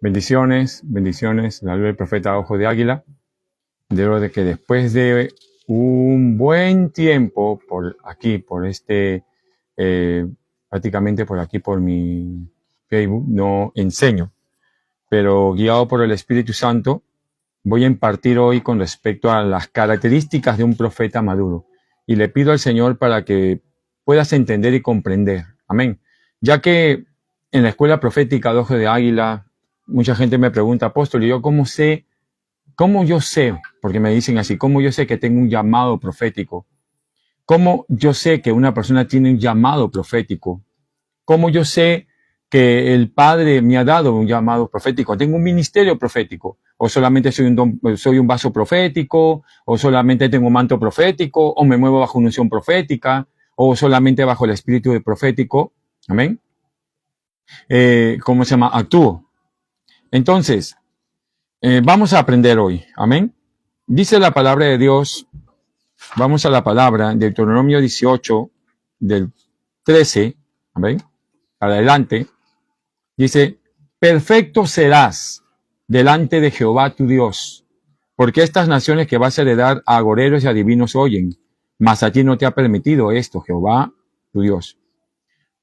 Bendiciones, bendiciones, la luz del profeta Ojo de Águila. De que después de un buen tiempo por aquí, prácticamente por aquí, por mi Facebook, no enseño, pero guiado por el Espíritu Santo, voy a impartir hoy con respecto a las características de un profeta maduro. Y le pido al Señor para que puedas entender y comprender. Amén. Ya que en la escuela profética de Ojo de Águila, mucha gente me pregunta, apóstol, ¿y yo cómo yo sé? Porque me dicen así, ¿cómo yo sé que tengo un llamado profético? ¿Cómo yo sé que una persona tiene un llamado profético? ¿Cómo yo sé que el Padre me ha dado un llamado profético? ¿Tengo un ministerio profético? ¿O solamente soy un vaso profético? ¿O solamente tengo un manto profético? ¿O me muevo bajo una unción profética? ¿O solamente bajo el espíritu profético? ¿Amén? ¿Cómo se llama? Actúo. Entonces, vamos a aprender hoy. Amén. Dice la palabra de Dios. Vamos a la palabra, Deuteronomio 18, del 13. Amén. Adelante. Dice, perfecto serás delante de Jehová tu Dios, porque estas naciones que vas a heredar a agoreros y adivinos oyen, mas a ti no te ha permitido esto, Jehová tu Dios.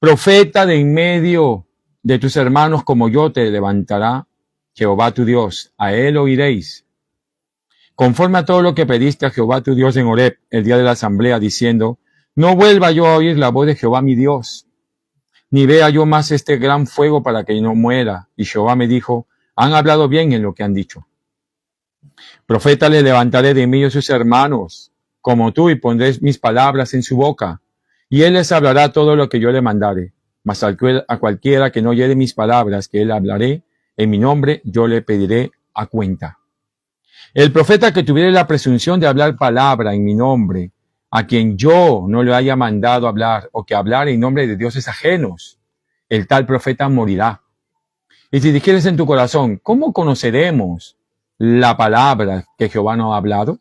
Profeta de en medio de tus hermanos como yo te levantará Jehová tu Dios, a él oiréis. Conforme a todo lo que pediste a Jehová tu Dios en Horeb, el día de la asamblea, diciendo, no vuelva yo a oír la voz de Jehová mi Dios, ni vea yo más este gran fuego para que no muera. Y Jehová me dijo, han hablado bien en lo que han dicho. Profeta le levantaré de mí a sus hermanos, como tú, y pondré mis palabras en su boca, y él les hablará todo lo que yo le mandare. Mas a cualquiera que no oyere mis palabras, que él hablaré, en mi nombre yo le pediré a cuenta. El profeta que tuviere la presunción de hablar palabra en mi nombre, a quien yo no le haya mandado hablar, o que hablar en nombre de dioses ajenos, el tal profeta morirá. Y si dijeres en tu corazón, ¿cómo conoceremos la palabra que Jehová nos ha hablado?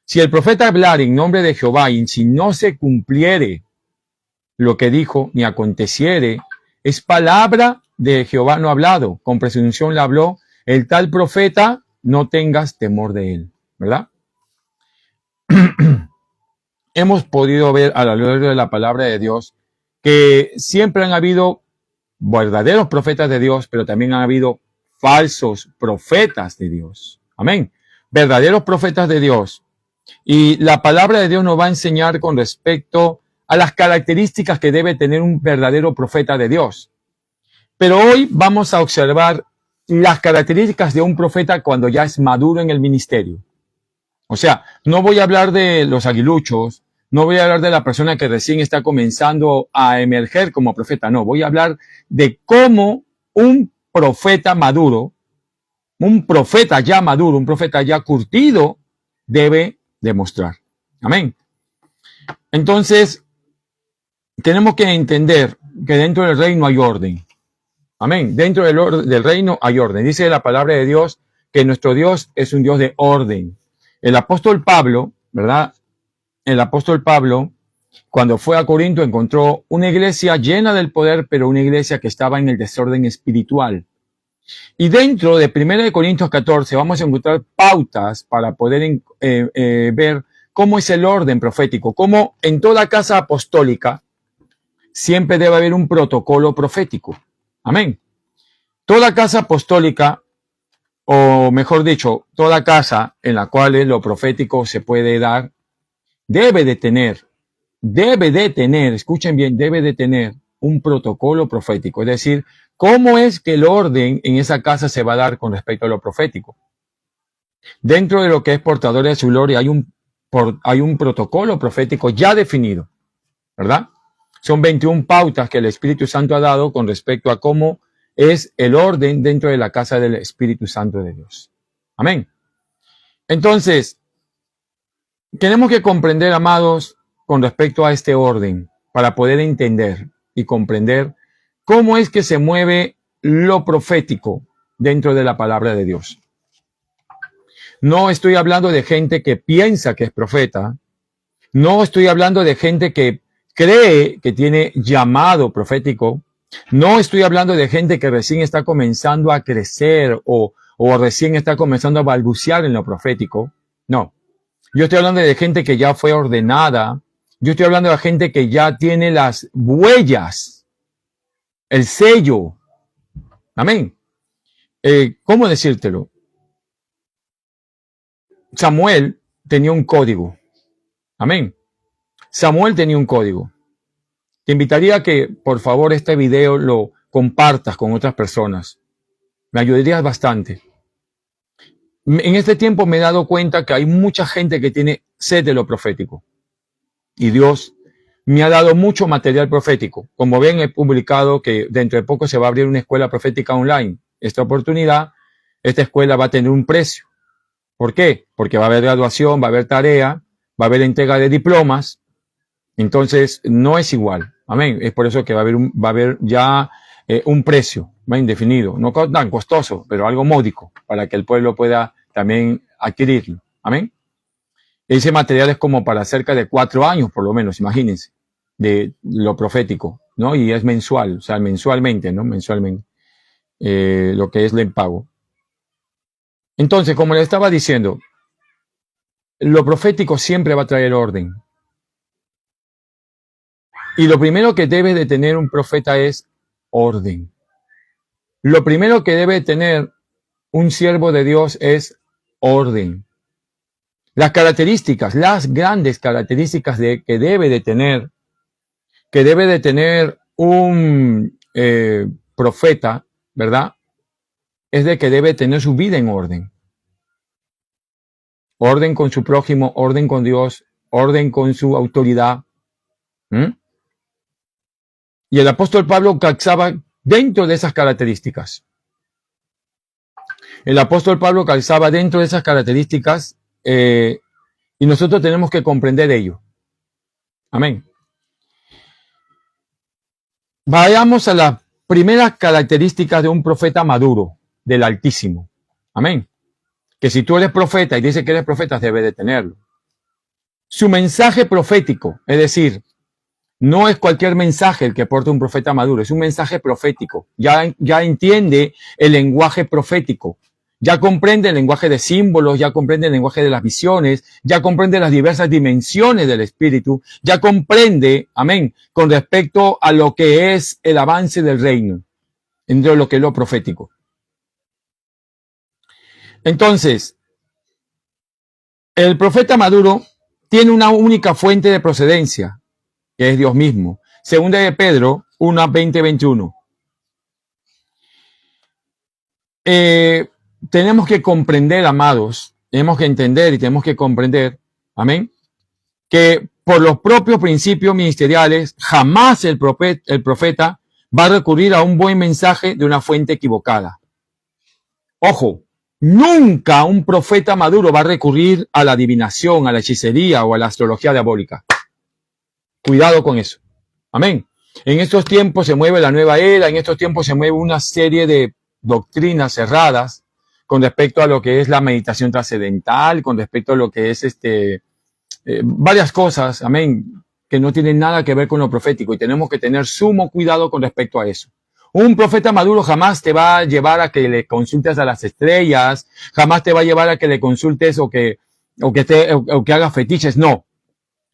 Si el profeta hablar en nombre de Jehová, y si no se cumpliere lo que dijo, ni aconteciere, es palabra de Jehová no hablado, con presunción le habló, el tal profeta, no tengas temor de él, ¿verdad? Hemos podido ver a lo largo de la palabra de Dios que siempre han habido verdaderos profetas de Dios, pero también han habido falsos profetas de Dios. Amén. Verdaderos profetas de Dios. Y la palabra de Dios nos va a enseñar con respecto a las características que debe tener un verdadero profeta de Dios. Pero hoy vamos a observar las características de un profeta cuando ya es maduro en el ministerio. O sea, no voy a hablar de los aguiluchos, no voy a hablar de la persona que recién está comenzando a emerger como profeta, no, voy a hablar de cómo un profeta maduro, un profeta ya maduro, un profeta ya curtido, debe demostrar. Amén. Entonces, tenemos que entender que dentro del reino hay orden. Amén. Dentro del reino hay orden. Dice la palabra de Dios que nuestro Dios es un Dios de orden. El apóstol Pablo, ¿verdad? El apóstol Pablo, cuando fue a Corinto, encontró una iglesia llena del poder, pero una iglesia que estaba en el desorden espiritual. Y dentro de 1 Corintios 14 vamos a encontrar pautas para poder ver cómo es el orden profético, cómo en toda casa apostólica siempre debe haber un protocolo profético. Amén. Toda casa apostólica, o mejor dicho, toda casa en la cual lo profético se puede dar, debe de tener, escuchen bien, debe de tener un protocolo profético. Es decir, ¿cómo es que el orden en esa casa se va a dar con respecto a lo profético? Dentro de lo que es portador de su gloria hay un protocolo profético ya definido, ¿verdad? Son 21 pautas que el Espíritu Santo ha dado con respecto a cómo es el orden dentro de la casa del Espíritu Santo de Dios. Amén. Entonces, tenemos que comprender, amados, con respecto a este orden, para poder entender y comprender cómo es que se mueve lo profético dentro de la palabra de Dios. No estoy hablando de gente que piensa que es profeta. No estoy hablando de gente que cree que tiene llamado profético. No estoy hablando de gente que recién está comenzando a crecer o recién está comenzando a balbucear en lo profético. No. Yo estoy hablando de gente que ya fue ordenada. Yo estoy hablando de gente que ya tiene las huellas, el sello. Amén. ¿Cómo decírtelo? Samuel tenía un código. Amén. Samuel tenía un código. Te invitaría a que, por favor, este video lo compartas con otras personas. Me ayudarías bastante. En este tiempo me he dado cuenta que hay mucha gente que tiene sed de lo profético. Y Dios me ha dado mucho material profético. Como ven, he publicado que dentro de poco se va a abrir una escuela profética online. Esta oportunidad, esta escuela va a tener un precio. ¿Por qué? Porque va a haber graduación, va a haber tarea, va a haber entrega de diplomas. Entonces, no es igual. Amén. Es por eso que va a haber ya un precio, va indefinido. No tan costoso, pero algo módico para que el pueblo pueda también adquirirlo. Amén. Ese material es como para cerca de 4 años, por lo menos, imagínense, de lo profético, ¿no? Y es mensual, o sea, mensualmente, ¿no? Mensualmente, lo que es el pago. Entonces, como le estaba diciendo, lo profético siempre va a traer orden. Y lo primero que debe de tener un profeta es orden. Lo primero que debe tener un siervo de Dios es orden. Las características, las grandes características que debe de tener un profeta, ¿verdad? Es de que debe tener su vida en orden. Orden con su prójimo, orden con Dios, orden con su autoridad. Y el apóstol Pablo calzaba dentro de esas características. El apóstol Pablo calzaba dentro de esas características y nosotros tenemos que comprender ello. Amén. Vayamos a las primeras características de un profeta maduro, del Altísimo. Amén. Que si tú eres profeta y dices que eres profeta, debe de tenerlo. Su mensaje profético, es decir, no es cualquier mensaje el que porta un profeta maduro, es un mensaje profético. Ya entiende el lenguaje profético. Ya comprende el lenguaje de símbolos, ya comprende el lenguaje de las visiones, ya comprende las diversas dimensiones del espíritu, ya comprende, amén, con respecto a lo que es el avance del reino, entre lo que es lo profético. Entonces, el profeta maduro tiene una única fuente de procedencia, que es Dios mismo. Segunda de Pedro 1, 20, 21. Tenemos que comprender, amados, tenemos que entender y tenemos que comprender, amén, que por los propios principios ministeriales, jamás el profeta va a recurrir a un buen mensaje de una fuente equivocada. Ojo, nunca un profeta maduro va a recurrir a la adivinación, a la hechicería o a la astrología diabólica. Cuidado con eso. Amén. En estos tiempos se mueve la nueva era, en estos tiempos se mueve una serie de doctrinas cerradas con respecto a lo que es la meditación trascendental, con respecto a lo que es varias cosas, amén, que no tienen nada que ver con lo profético y tenemos que tener sumo cuidado con respecto a eso. Un profeta maduro jamás te va a llevar a que le consultes a las estrellas, jamás te va a llevar a que le consultes o que hagas fetiches, no.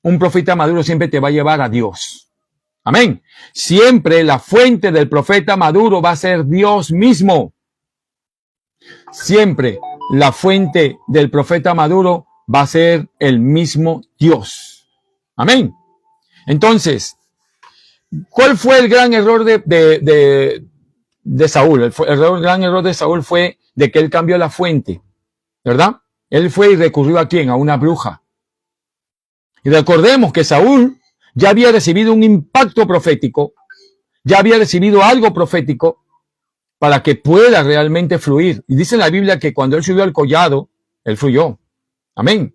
Un profeta maduro siempre te va a llevar a Dios. Amén. Siempre la fuente del profeta maduro va a ser Dios mismo. Siempre la fuente del profeta maduro va a ser el mismo Dios. Amén. Entonces, ¿cuál fue el gran error de Saúl? El gran error de Saúl fue de que él cambió la fuente, ¿verdad? Él fue y recurrió ¿a quién? A una bruja. Y recordemos que Saúl ya había recibido un impacto profético, ya había recibido algo profético para que pueda realmente fluir. Y dice en la Biblia que cuando él subió al collado, él fluyó. Amén.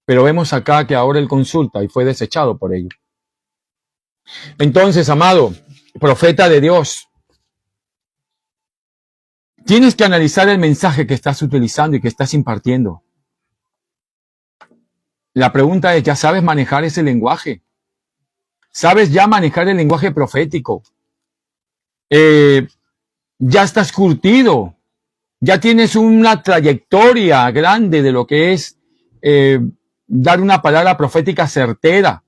Pero vemos acá que ahora él consulta y fue desechado por ello. Entonces, amado, profeta de Dios, tienes que analizar el mensaje que estás utilizando y que estás impartiendo. La pregunta es, ¿ya sabes manejar ese lenguaje? ¿Sabes ya manejar el lenguaje profético? ya estás curtido, ya tienes una trayectoria grande de lo que es dar una palabra profética certera.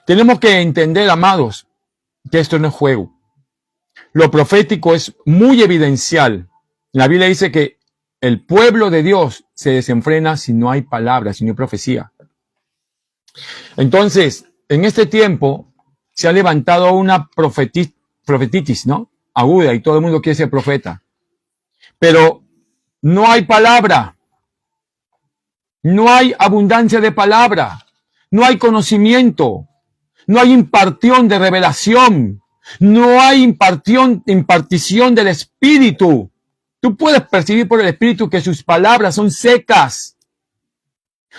Tenemos que entender, amados, que esto no es juego. Lo profético es muy evidencial. La Biblia dice que el pueblo de Dios se desenfrena si no hay palabras, si no hay profecía. Entonces, en este tiempo se ha levantado una profetitis, ¿no? Aguda, y todo el mundo quiere ser profeta. Pero no hay palabra. No hay abundancia de palabra. No hay conocimiento. No hay impartición de revelación. No hay impartición del Espíritu. Tú puedes percibir por el Espíritu que sus palabras son secas.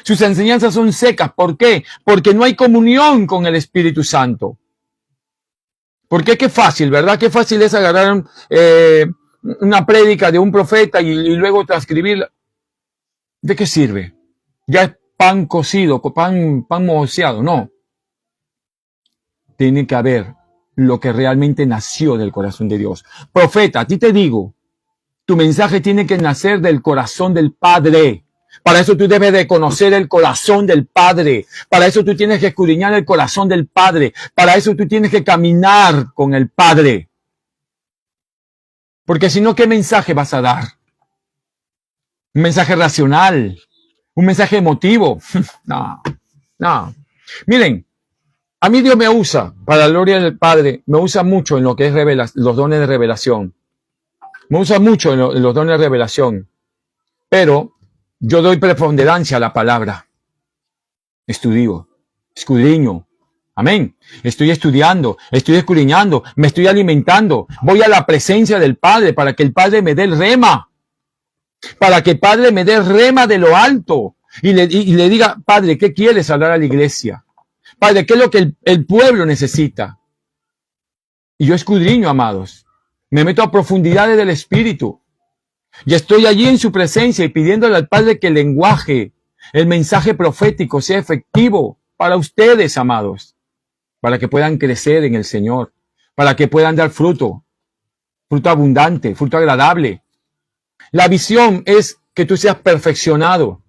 Sus enseñanzas son secas. ¿Por qué? Porque no hay comunión con el Espíritu Santo. Porque qué fácil, ¿verdad? Qué fácil es agarrar una prédica de un profeta y luego transcribirla. ¿De qué sirve? Ya es pan cocido, pan mojado. No. Tiene que haber lo que realmente nació del corazón de Dios. Profeta, a ti te digo, tu mensaje tiene que nacer del corazón del Padre. Para eso tú debes de conocer el corazón del Padre. Para eso tú tienes que escudriñar el corazón del Padre. Para eso tú tienes que caminar con el Padre. Porque si no, ¿qué mensaje vas a dar? ¿Un mensaje racional? ¿Un mensaje emotivo? No. Miren, a mí Dios me usa, para la gloria del Padre, me usa mucho en lo que es los dones de revelación. Me usa mucho en los dones de revelación. Pero yo doy preponderancia a la palabra. Estudio, escudriño. Amén. Estoy estudiando, estoy escudriñando, me estoy alimentando. Voy a la presencia del Padre para que el Padre me dé el rema. Para que el Padre me dé el rema de lo alto. Y le diga, Padre, ¿qué quieres hablar a la iglesia? Padre, ¿qué es lo que el pueblo necesita? Y yo escudriño, amados. Me meto a profundidades del Espíritu. Y estoy allí en su presencia y pidiéndole al Padre que el lenguaje, el mensaje profético sea efectivo para ustedes, amados. Para que puedan crecer en el Señor. Para que puedan dar fruto. Fruto abundante, fruto agradable. La visión es que tú seas perfeccionado.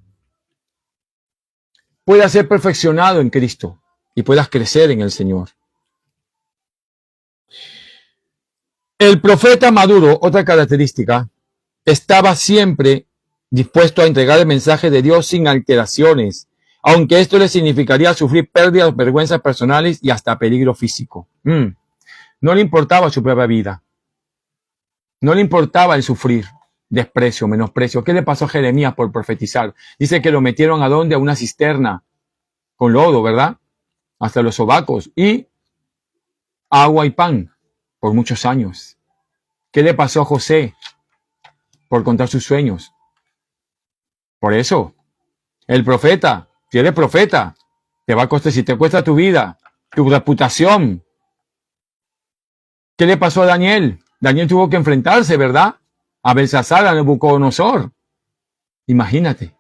Puedas ser perfeccionado en Cristo. Y puedas crecer en el Señor. El profeta maduro, otra característica, estaba siempre dispuesto a entregar el mensaje de Dios sin alteraciones, aunque esto le significaría sufrir pérdidas, vergüenzas personales y hasta peligro físico. No le importaba su propia vida. No le importaba el sufrir desprecio, menosprecio. ¿Qué le pasó a Jeremías por profetizar? Dice que lo metieron ¿a dónde? A una cisterna con lodo, ¿verdad? Hasta los sobacos y agua y pan por muchos años. ¿Qué le pasó a José por contar sus sueños? Por eso, el profeta, si eres profeta, te va a costar, si te cuesta tu vida, tu reputación. ¿Qué le pasó a Daniel? Daniel tuvo que enfrentarse, ¿verdad? A Belsasar, a Nabucodonosor. Imagínate.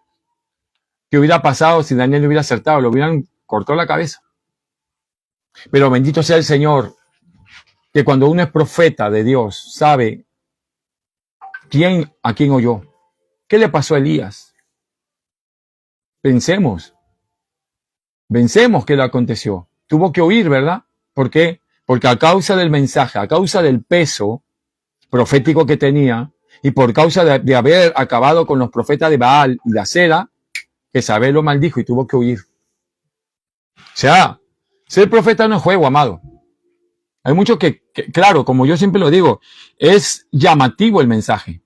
¿Qué hubiera pasado si Daniel no hubiera acertado? Lo hubieran cortado la cabeza. Pero bendito sea el Señor, que cuando uno es profeta de Dios, sabe a quién oyó. ¿Qué le pasó a Elías? Pensemos qué le aconteció. Tuvo que huir, ¿verdad? ¿Por qué? Porque a causa del mensaje, a causa del peso profético que tenía, y por causa de haber acabado con los profetas de Baal y de Acera, Jezabel lo maldijo y tuvo que huir. O sea, ser profeta no es juego, amado. Hay mucho que, claro, como yo siempre lo digo, es llamativo el mensaje.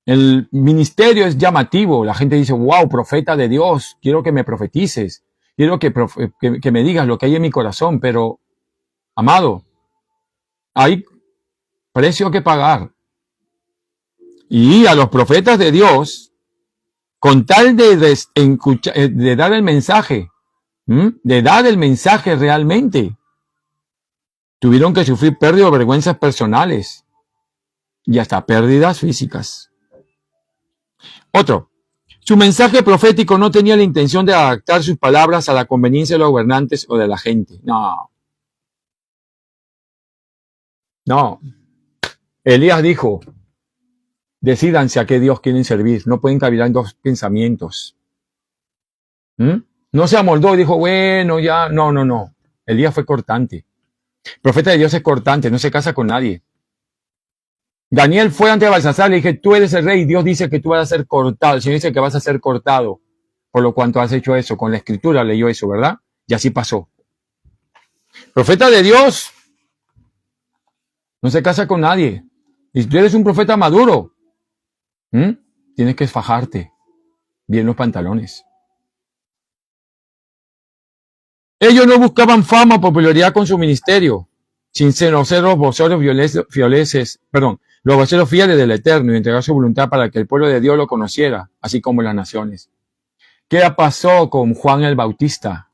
El ministerio es llamativo. La gente dice, wow, profeta de Dios, quiero que me profetices. Quiero que me digas lo que hay en mi corazón. Pero, amado, hay precio que pagar. Y a los profetas de Dios, con tal de dar el mensaje, de dar el mensaje realmente, tuvieron que sufrir pérdidas o vergüenzas personales y hasta pérdidas físicas. Otro, su mensaje profético no tenía la intención de adaptar sus palabras a la conveniencia de los gobernantes o de la gente. No. No. Elías dijo, decídanse a qué Dios quieren servir. No pueden cavilar en dos pensamientos. No se amoldó y dijo, bueno, ya. No, no, no. Elías fue cortante. El profeta de Dios es cortante, no se casa con nadie. Daniel fue ante Belsasar y le dije, tú eres el rey, Dios dice que tú vas a ser cortado, el Señor dice que vas a ser cortado, por lo cuanto has hecho eso, con la escritura leyó eso, ¿verdad? Y así pasó. Profeta de Dios no se casa con nadie. Y si tú eres un profeta maduro, tienes que fajarte bien los pantalones. Ellos no buscaban fama o popularidad con su ministerio, sin ser los voceros los voceros fieles del Eterno y entregar su voluntad para que el pueblo de Dios lo conociera, así como las naciones. ¿Qué pasó con Juan el Bautista?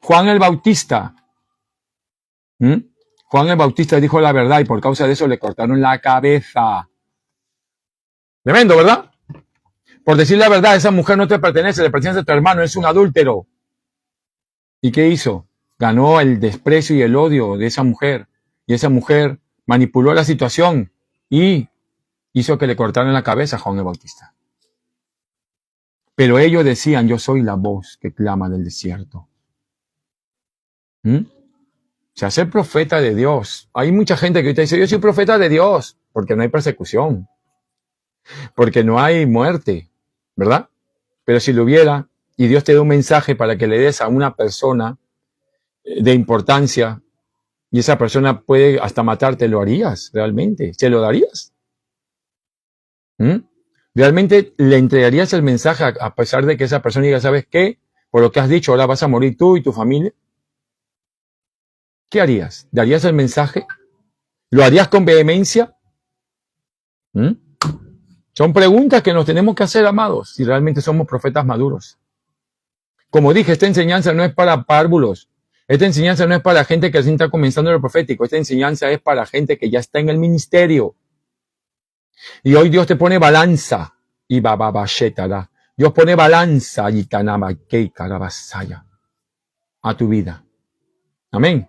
Juan el Bautista. Juan el Bautista dijo la verdad y por causa de eso le cortaron la cabeza. Tremendo, ¿verdad? Por decir la verdad, esa mujer no te pertenece, le pertenece a tu hermano, es un adúltero. ¿Y qué hizo? Ganó el desprecio y el odio de esa mujer. Y esa mujer manipuló la situación y hizo que le cortaran la cabeza a Juan el Bautista. Pero ellos decían, yo soy la voz que clama del desierto. O sea, ser profeta de Dios. Hay mucha gente que ahorita dice, yo soy profeta de Dios, porque no hay persecución, porque no hay muerte, ¿verdad? Pero si lo hubiera, y Dios te da un mensaje para que le des a una persona de importancia, y esa persona puede hasta matarte, ¿lo harías realmente? ¿Se lo darías? ¿Realmente le entregarías el mensaje a pesar de que esa persona diga, ¿sabes qué? Por lo que has dicho, ahora vas a morir tú y tu familia. ¿Qué harías? ¿Darías el mensaje? ¿Lo harías con vehemencia? Son preguntas que nos tenemos que hacer, amados, si realmente somos profetas maduros. Como dije, esta enseñanza no es para párvulos. Esta enseñanza no es para gente que recién está comenzando lo profético. Esta enseñanza es para gente que ya está en el ministerio. Y hoy Dios te pone balanza. Y bababashetala. Dios pone balanza y kanamakei karabasaya a tu vida. Amén.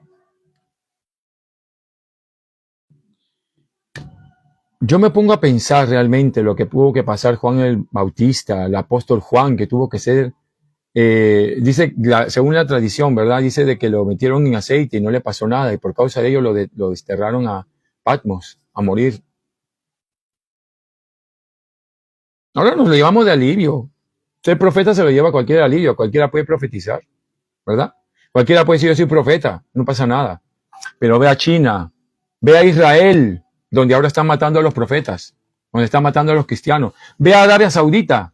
Yo me pongo a pensar realmente lo que tuvo que pasar Juan el Bautista, el apóstol Juan, que tuvo que ser, dice, según la tradición, ¿verdad? Dice de que lo metieron en aceite y no le pasó nada, y por causa de ello lo desterraron a Patmos, a morir. Ahora nos lo llevamos de alivio. Ser profeta se lo lleva cualquier alivio, cualquiera puede profetizar, ¿verdad? Cualquiera puede decir yo soy profeta, no pasa nada. Pero ve a China, ve a Israel, donde ahora están matando a los profetas, donde están matando a los cristianos. Ve a Arabia Saudita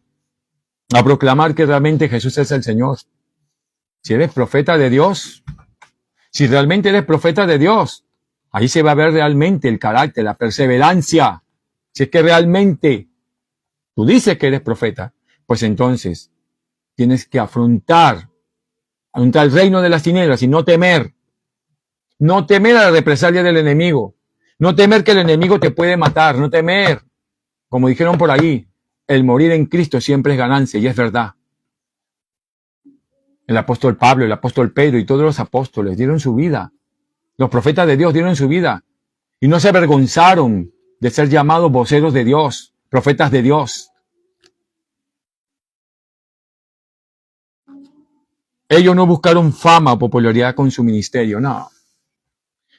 a proclamar que realmente Jesús es el Señor. Si eres profeta de Dios, si realmente eres profeta de Dios, ahí se va a ver realmente el carácter, la perseverancia. Si es que realmente tú dices que eres profeta, pues entonces tienes que afrontar el reino de las tinieblas y no temer. No temer a la represalia del enemigo. No temer que el enemigo te puede matar. No temer. Como dijeron por ahí, el morir en Cristo siempre es ganancia, y es verdad. El apóstol Pablo, el apóstol Pedro y todos los apóstoles dieron su vida. Los profetas de Dios dieron su vida. Y no se avergonzaron de ser llamados voceros de Dios, profetas de Dios. Ellos no buscaron fama o popularidad con su ministerio, no.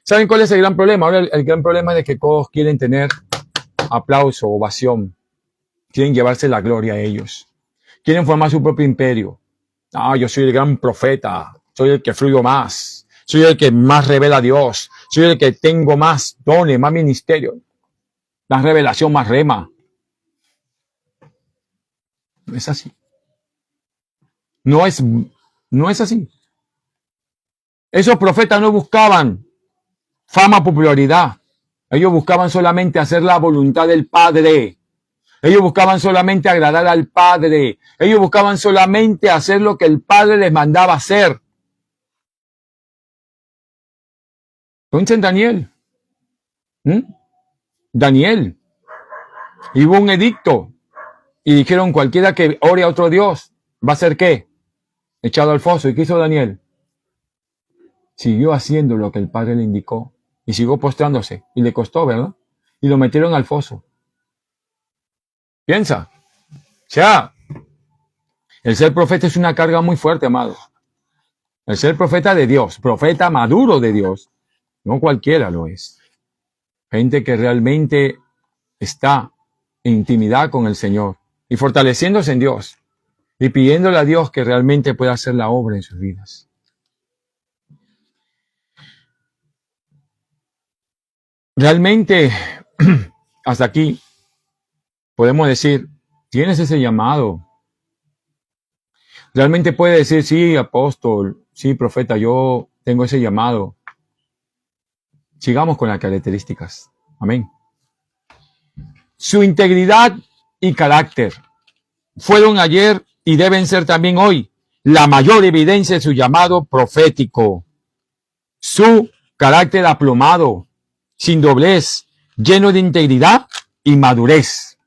¿Saben cuál es el gran problema? Ahora el gran problema es de que todos quieren tener aplauso, ovación. Quieren llevarse la gloria a ellos. Quieren formar su propio imperio. Yo soy el gran profeta. Soy el que fluyo más. Soy el que más revela a Dios. Soy el que tengo más dones, más ministerio. Más revelación, más rema. No es así. No es así. Esos profetas no buscaban fama, popularidad. Ellos buscaban solamente hacer la voluntad del Padre. Ellos buscaban solamente agradar al Padre. Ellos buscaban solamente hacer lo que el Padre les mandaba hacer. Piensa en Daniel. Daniel. Y hubo un edicto. Y dijeron, cualquiera que ore a otro Dios, ¿va a ser qué? Echado al foso. ¿Y qué hizo Daniel? Siguió haciendo lo que el Padre le indicó. Y siguió postrándose. Y le costó, ¿verdad? Y lo metieron al foso. Piensa. O sea, el ser profeta es una carga muy fuerte, amado. El ser profeta de Dios, profeta maduro de Dios, no cualquiera lo es. Gente que realmente está en intimidad con el Señor y fortaleciéndose en Dios y pidiéndole a Dios que realmente pueda hacer la obra en sus vidas. Realmente, hasta aquí, podemos decir, tienes ese llamado. Realmente puede decir, sí, apóstol, sí, profeta, yo tengo ese llamado. Sigamos con las características. Amén. Su integridad y carácter fueron ayer y deben ser también hoy la mayor evidencia de su llamado profético. Su carácter aplomado, sin doblez, lleno de integridad y madurez.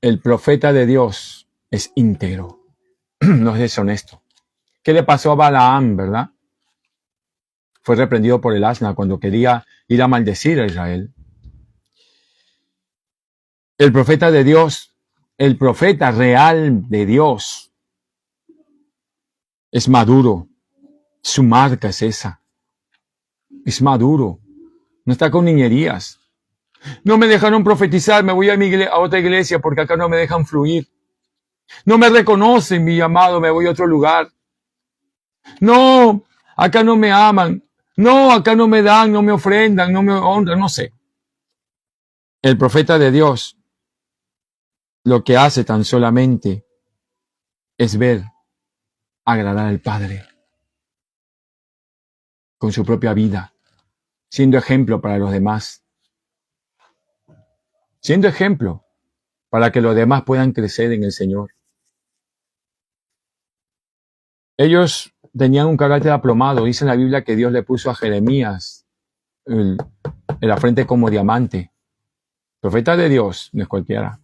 El profeta de Dios es íntegro, no es deshonesto. ¿Qué le pasó a Balaam, verdad? Fue reprendido por el asna cuando quería ir a maldecir a Israel. El profeta de Dios, el profeta real de Dios, es maduro. Su marca es esa. Es maduro. No está con niñerías. No me dejaron profetizar, me voy a otra iglesia porque acá no me dejan fluir. No me reconocen mi llamado, me voy a otro lugar. No, acá no me aman. No, acá no me dan, no me ofrendan, no me honran, no sé. El profeta de Dios lo que hace tan solamente es ver agradar al Padre con su propia vida, siendo ejemplo para los demás. Siendo ejemplo para que los demás puedan crecer en el Señor. Ellos tenían un carácter aplomado. Dice en la Biblia que Dios le puso a Jeremías en la frente como diamante. Profeta de Dios, no es cualquiera.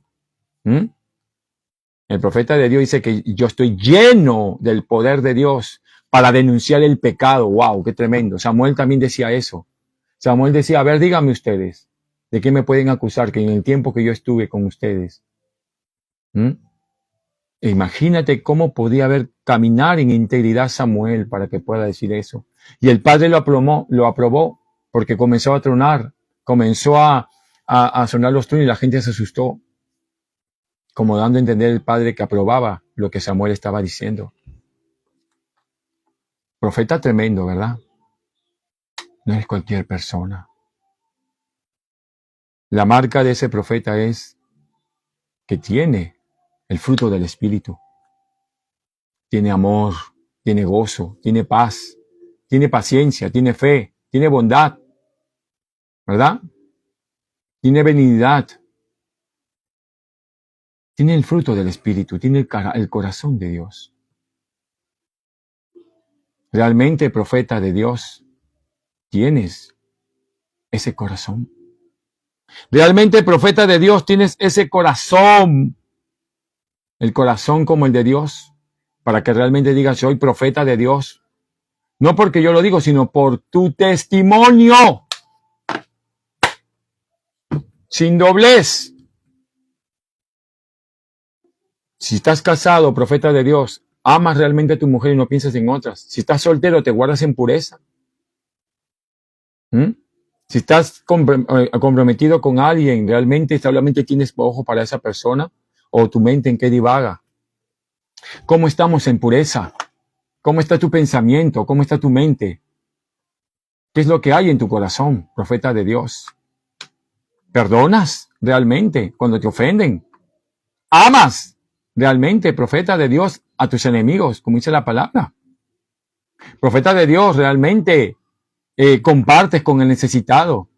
El profeta de Dios dice que yo estoy lleno del poder de Dios para denunciar el pecado. ¡Wow! ¡Qué tremendo! Samuel también decía eso. Samuel decía, a ver, díganme ustedes, ¿de qué me pueden acusar? Que en el tiempo que yo estuve con ustedes. Imagínate cómo podía haber caminar en integridad Samuel para que pueda decir eso. Y el padre lo aprobó, porque comenzó a tronar, comenzó a sonar los truenos y la gente se asustó, como dando a entender el padre que aprobaba lo que Samuel estaba diciendo. Profeta tremendo, ¿verdad? No es cualquier persona. La marca de ese profeta es que tiene el fruto del Espíritu. Tiene amor, tiene gozo, tiene paz, tiene paciencia, tiene fe, tiene bondad, ¿verdad? Tiene benignidad. Tiene el fruto del Espíritu, tiene el corazón de Dios. Realmente, profeta de Dios, tienes ese corazón. Realmente, profeta de Dios, tienes ese corazón. El corazón como el de Dios, para que realmente digas, soy profeta de Dios. No porque yo lo digo, sino por tu testimonio. Sin doblez. Si estás casado, profeta de Dios, amas realmente a tu mujer y no piensas en otras. Si estás soltero, te guardas en pureza. Si estás comprometido con alguien, realmente solamente tienes ojo para esa persona o tu mente en qué divaga. ¿Cómo estamos en pureza? ¿Cómo está tu pensamiento? ¿Cómo está tu mente? ¿Qué es lo que hay en tu corazón, profeta de Dios? ¿Perdonas realmente cuando te ofenden? ¿Amas realmente, profeta de Dios, a tus enemigos, como dice la palabra? Profeta de Dios, realmente compartes con el necesitado.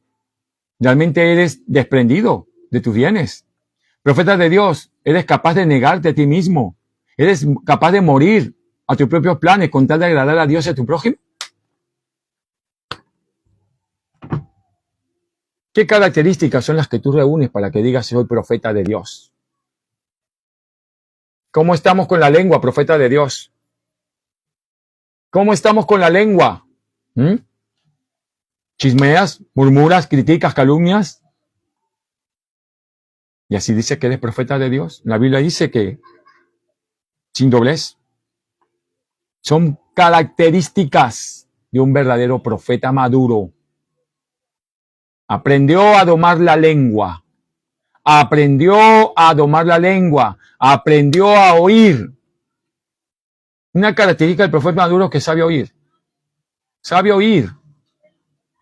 Realmente eres desprendido de tus bienes. Profeta de Dios, eres capaz de negarte a ti mismo. Eres capaz de morir a tus propios planes con tal de agradar a Dios y a tu prójimo. ¿Qué características son las que tú reúnes para que digas soy profeta de Dios? ¿Cómo estamos con la lengua, profeta de Dios? ¿Cómo estamos con la lengua? ¿Mm? ¿Chismeas, murmuras, criticas, calumnias? Y así dice que eres profeta de Dios. La Biblia dice que sin doblez. Son características de un verdadero profeta maduro. Aprendió a domar la lengua. Aprendió a domar la lengua. Aprendió a oír. Una característica del profeta maduro es que sabe oír. Sabe oír.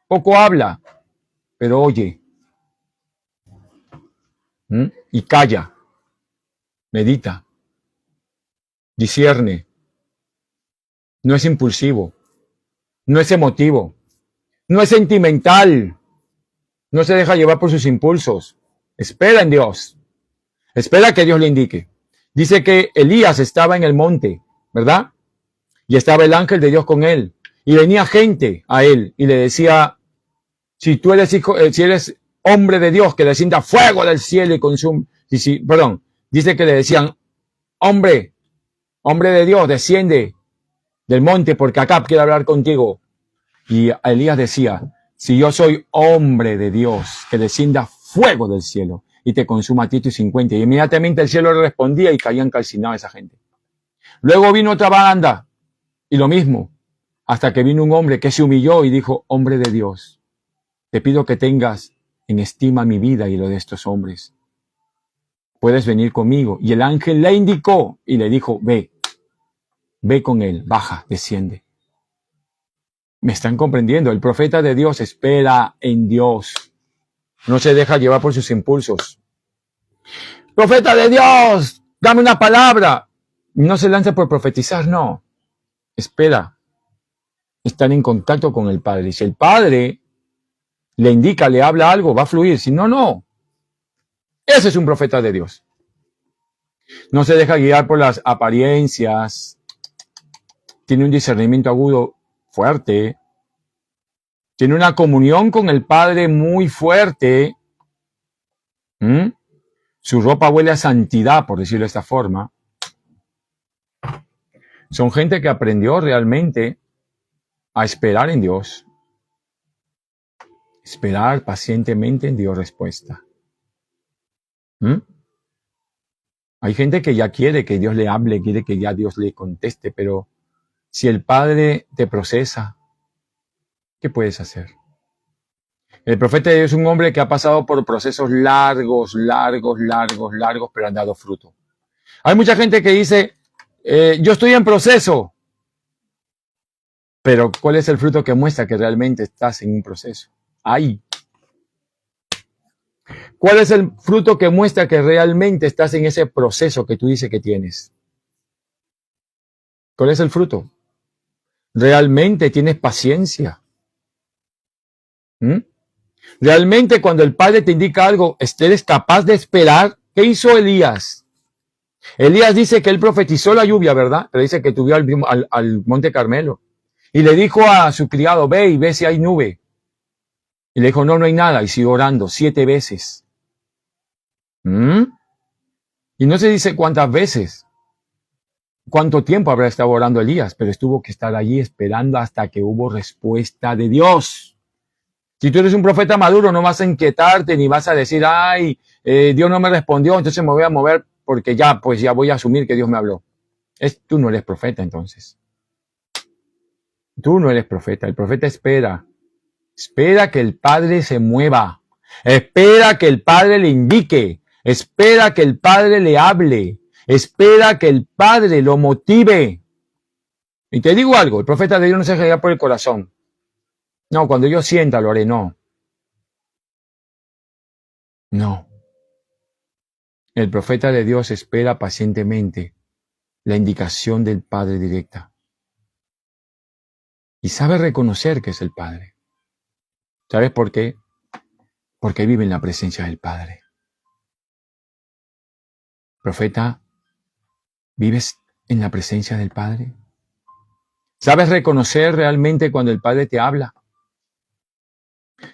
Poco habla, pero oye. Y calla. Medita. Discierne. No es impulsivo. No es emotivo. No es sentimental. No se deja llevar por sus impulsos. Espera en Dios. Espera que Dios le indique. Dice que Elías estaba en el monte, ¿verdad? Y estaba el ángel de Dios con él. Y venía gente a él y le decía, si tú eres hijo, si eres hombre de Dios, que descienda fuego del cielo y consume. Dice que le decían, hombre de Dios, desciende del monte porque Acab quiere hablar contigo. Y Elías decía, si yo soy hombre de Dios, que descienda fuego del cielo y te consuma a ti tus 50. Y inmediatamente el cielo le respondía y caían calcinados esa gente. Luego vino otra banda y lo mismo, hasta que vino un hombre que se humilló y dijo, hombre de Dios, te pido que tengas en estima mi vida y lo de estos hombres. Puedes venir conmigo. Y el ángel le indicó y le dijo, ve con él, baja, desciende. ¿Me están comprendiendo? El profeta de Dios espera en Dios. No se deja llevar por sus impulsos. Profeta de Dios, dame una palabra. No se lanza por profetizar, no. Espera. Estar en contacto con el Padre. Si el Padre le indica, le habla algo, va a fluir. Si no, no. Ese es un profeta de Dios. No se deja guiar por las apariencias. Tiene un discernimiento agudo fuerte. Tiene una comunión con el Padre muy fuerte. Su ropa huele a santidad, por decirlo de esta forma. Son gente que aprendió realmente a esperar en Dios. Esperar pacientemente en Dios respuesta. Hay gente que ya quiere que Dios le hable, quiere que ya Dios le conteste, pero si el Padre te procesa, ¿qué puedes hacer? El profeta de Dios es un hombre que ha pasado por procesos largos, pero han dado fruto. Hay mucha gente que dice, yo estoy en proceso, pero ¿cuál es el fruto que muestra que realmente estás en un proceso? Ahí. ¿Cuál es el fruto que muestra que realmente estás en ese proceso que tú dices que tienes? ¿Cuál es el fruto? ¿Realmente tienes paciencia? Realmente cuando el Padre te indica algo, ¿eres capaz de esperar? ¿Qué hizo Elías? Elías dice que él profetizó la lluvia, ¿verdad? Pero dice que subió al monte Carmelo. Y le dijo a su criado, ve y ve si hay nube. Y le dijo, no hay nada. Y siguió orando 7 veces. Y no se dice cuántas veces, cuánto tiempo habrá estado orando Elías, pero tuvo que estar allí esperando hasta que hubo respuesta de Dios. Si tú eres un profeta maduro, no vas a inquietarte ni vas a decir, ay, Dios no me respondió, entonces me voy a mover porque ya voy a asumir que Dios me habló. Tú no eres profeta entonces. Tú no eres profeta. El profeta espera. Espera que el Padre se mueva. Espera que el Padre le indique. Espera que el Padre le hable. Espera que el Padre lo motive. Y te digo algo, el profeta de Dios no se deja guiar por el corazón. No, cuando yo sienta lo haré, no. No. El profeta de Dios espera pacientemente la indicación del Padre directa. Y sabe reconocer que es el Padre. ¿Sabes por qué? Porque vive en la presencia del Padre. Profeta, ¿vives en la presencia del Padre? ¿Sabes reconocer realmente cuando el Padre te habla?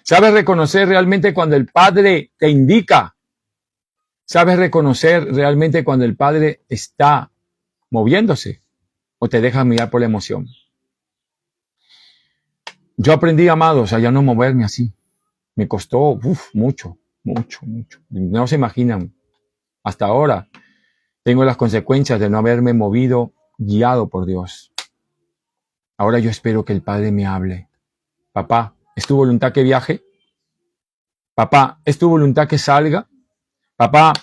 ¿Sabes reconocer realmente cuando el Padre te indica? ¿Sabes reconocer realmente cuando el Padre está moviéndose o te deja mirar por la emoción? Yo aprendí, amados, a ya no moverme así. Me costó mucho, mucho, mucho. No se imaginan. Hasta ahora tengo las consecuencias de no haberme movido guiado por Dios. Ahora yo espero que el Padre me hable. Papá, ¿es tu voluntad que viaje? Papá, ¿es tu voluntad que salga? Papá,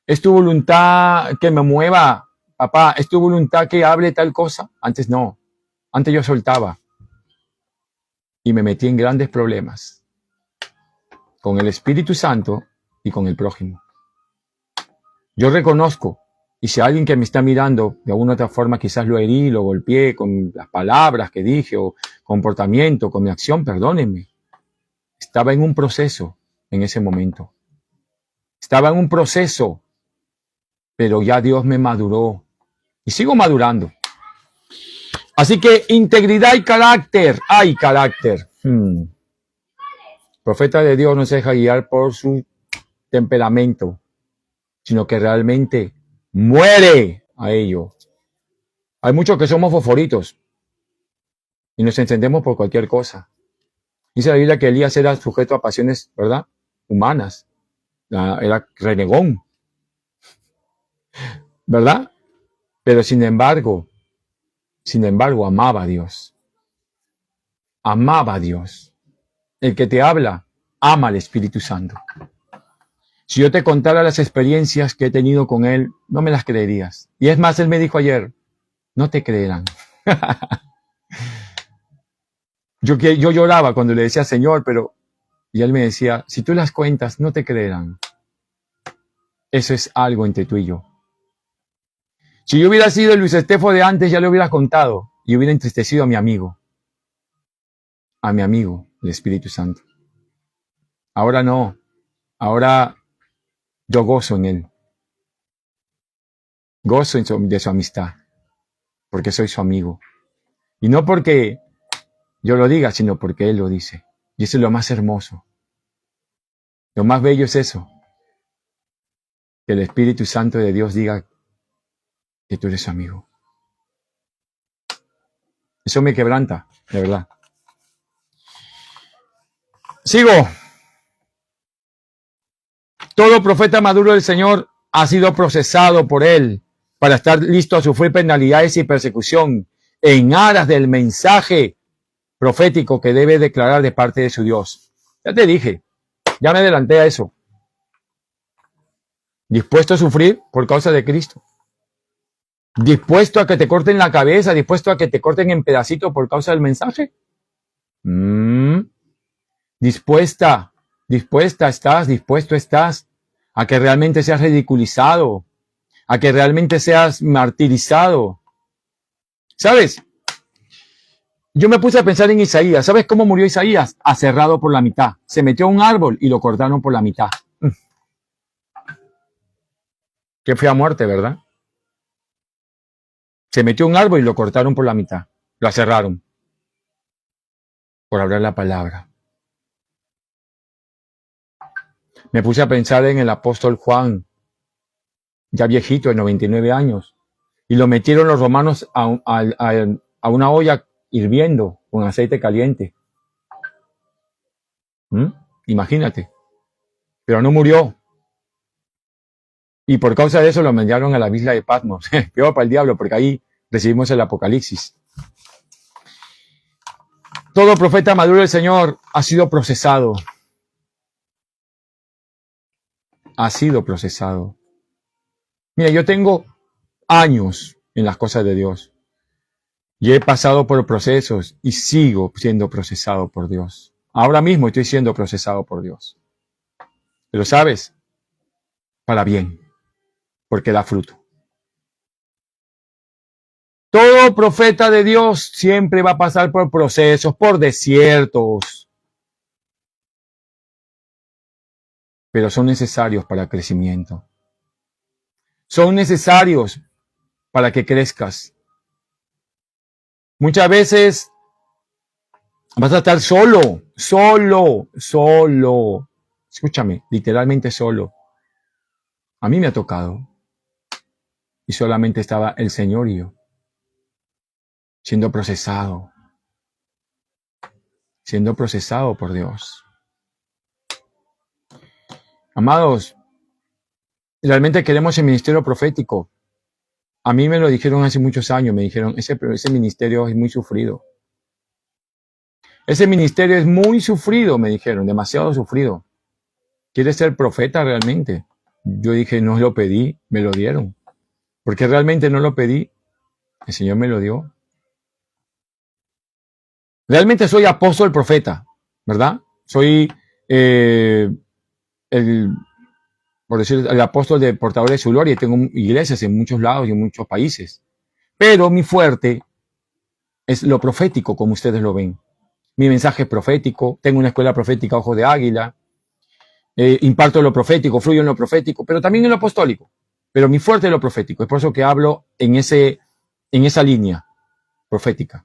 ¿es tu voluntad que me mueva? Papá, ¿es tu voluntad que hable tal cosa? Antes no. Antes yo soltaba y me metí en grandes problemas con el Espíritu Santo y con el prójimo. Yo reconozco, y si alguien que me está mirando de alguna otra forma quizás lo herí, lo golpeé con las palabras que dije o comportamiento, con mi acción, perdónenme. Estaba en un proceso en ese momento. Estaba en un proceso, pero ya Dios me maduró y sigo madurando. Así que integridad y carácter. ¡Ay, carácter! Profeta de Dios no se deja guiar por su temperamento, sino que realmente muere a ello. Hay muchos que somos fosforitos y nos encendemos por cualquier cosa. Dice la Biblia que Elías era sujeto a pasiones, ¿verdad? Humanas. Era renegón, ¿verdad? Pero sin embargo, amaba a Dios. Amaba a Dios. El que te habla, ama al Espíritu Santo. Si yo te contara las experiencias que he tenido con Él, no me las creerías. Y es más, Él me dijo ayer, no te creerán. Yo lloraba cuando le decía, Señor, y Él me decía, si tú las cuentas, no te creerán. Eso es algo entre tú y yo. Si yo hubiera sido el Luis Estefo de antes, ya le hubiera contado y hubiera entristecido a mi amigo, el Espíritu Santo. Ahora no, ahora yo gozo en Él. Gozo de su amistad, porque soy su amigo. Y no porque yo lo diga, sino porque Él lo dice. Y eso es lo más hermoso. Lo más bello es eso. Que el Espíritu Santo de Dios diga que tú eres su amigo. Eso me quebranta, de verdad. Sigo. Todo profeta maduro del Señor ha sido procesado por Él para estar listo a sufrir penalidades y persecución en aras del mensaje profético que debe declarar de parte de su Dios. Ya te dije, ya me adelanté a eso. Dispuesto a sufrir por causa de Cristo. Dispuesto a que te corten la cabeza, dispuesto a que te corten en pedacitos por causa del mensaje. Dispuesto estás a que realmente seas ridiculizado, a que realmente seas martirizado. ¿Sabes? Yo me puse a pensar en Isaías. ¿Sabes cómo murió Isaías? Aserrado por la mitad. Se metió a un árbol y lo cortaron por la mitad. Qué fea muerte, ¿verdad? Se metió a un árbol y lo cortaron por la mitad. Lo aserraron por hablar la palabra. Me puse a pensar en el apóstol Juan, ya viejito, de 99 años, y lo metieron los romanos a una olla hirviendo con aceite caliente. Imagínate. Pero no murió. Y por causa de eso lo enviaron a la isla de Patmos. Peor para el diablo, porque ahí recibimos el Apocalipsis. Todo profeta maduro del Señor ha sido procesado. Ha sido procesado. Mira, yo tengo años en las cosas de Dios. Y he pasado por procesos y sigo siendo procesado por Dios. Ahora mismo estoy siendo procesado por Dios. Pero sabes, para bien, porque da fruto. Todo profeta de Dios siempre va a pasar por procesos, por desiertos, pero son necesarios para el crecimiento. Son necesarios para que crezcas. Muchas veces vas a estar solo. Escúchame, literalmente solo. A mí me ha tocado. Y solamente estaba el Señor y yo, siendo procesado. siendo procesado por Dios. Amados, realmente queremos el ministerio profético. A mí me lo dijeron hace muchos años, me dijeron, ese ministerio es muy sufrido. Ese ministerio es muy sufrido, me dijeron, demasiado sufrido. ¿Quieres ser profeta realmente? Yo dije, no lo pedí, me lo dieron. Porque realmente no lo pedí, el Señor me lo dio. Realmente soy apóstol profeta, ¿verdad? Soy por decir, el apóstol de portador de su gloria, y tengo iglesias en muchos lados y en muchos países. Pero mi fuerte es lo profético, como ustedes lo ven. Mi mensaje es profético, tengo una escuela profética, Ojo de Águila, imparto lo profético, fluyo en lo profético, pero también en lo apostólico. Pero mi fuerte es lo profético, es por eso que hablo en esa línea profética.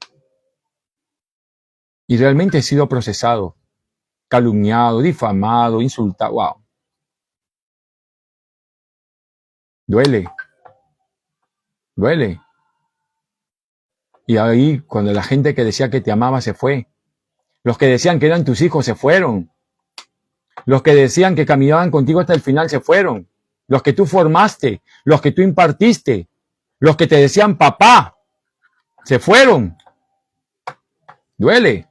Y realmente he sido procesado, calumniado, difamado, insultado. ¡Wow! Duele. Duele. Y ahí, cuando la gente que decía que te amaba se fue, los que decían que eran tus hijos se fueron, los que decían que caminaban contigo hasta el final se fueron, los que tú formaste, los que tú impartiste, los que te decían papá, se fueron. Duele.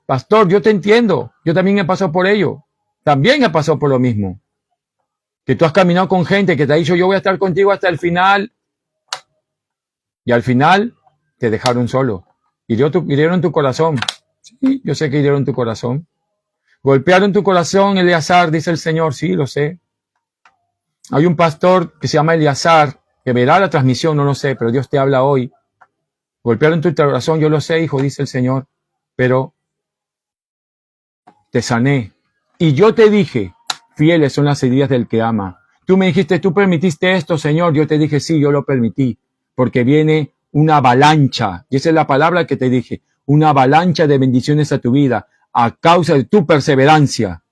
Pastor, yo te entiendo, yo también he pasado por ello, también he pasado por lo mismo. Que tú has caminado con gente que te ha dicho yo voy a estar contigo hasta el final, y al final te dejaron solo. Hirieron tu corazón. Sí, yo sé que hirieron tu corazón. Golpearon tu corazón, Eleazar, dice el Señor. Sí, lo sé. Hay un pastor que se llama Eleazar, que verá la transmisión, no lo sé, pero Dios te habla hoy. Golpearon tu corazón, yo lo sé, hijo, dice el Señor, pero te sané. Y yo te dije, fieles son las heridas del que ama. Tú me dijiste, tú permitiste esto, Señor. Yo te dije, sí, yo lo permití, porque viene una avalancha. Y esa es la palabra que te dije, una avalancha de bendiciones a tu vida, a causa de tu perseverancia.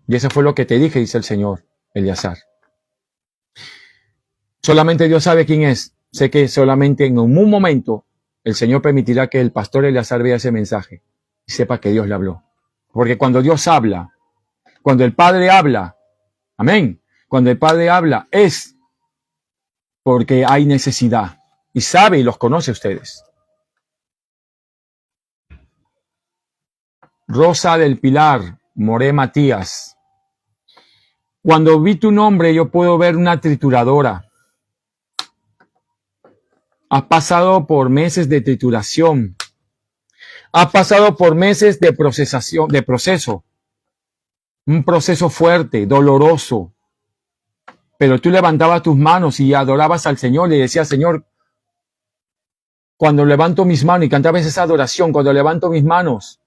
Y eso fue lo que te dije, dice el Señor, Eleazar. Solamente Dios sabe quién es. Sé que solamente en un momento el Señor permitirá que el pastor Eleazar vea ese mensaje y sepa que Dios le habló. Porque cuando Dios habla, cuando el Padre habla, amén, cuando el Padre habla es porque hay necesidad. Y sabe y los conoce a ustedes. Rosa del Pilar, Moré Matías. Cuando vi tu nombre yo puedo ver una trituradora. Has pasado por meses de trituración. Has pasado por meses de procesación, de proceso. Un proceso fuerte, doloroso. Pero tú levantabas tus manos y adorabas al Señor. Le decías, Señor, cuando levanto mis manos, y cantabas esa adoración, cuando levanto mis manos,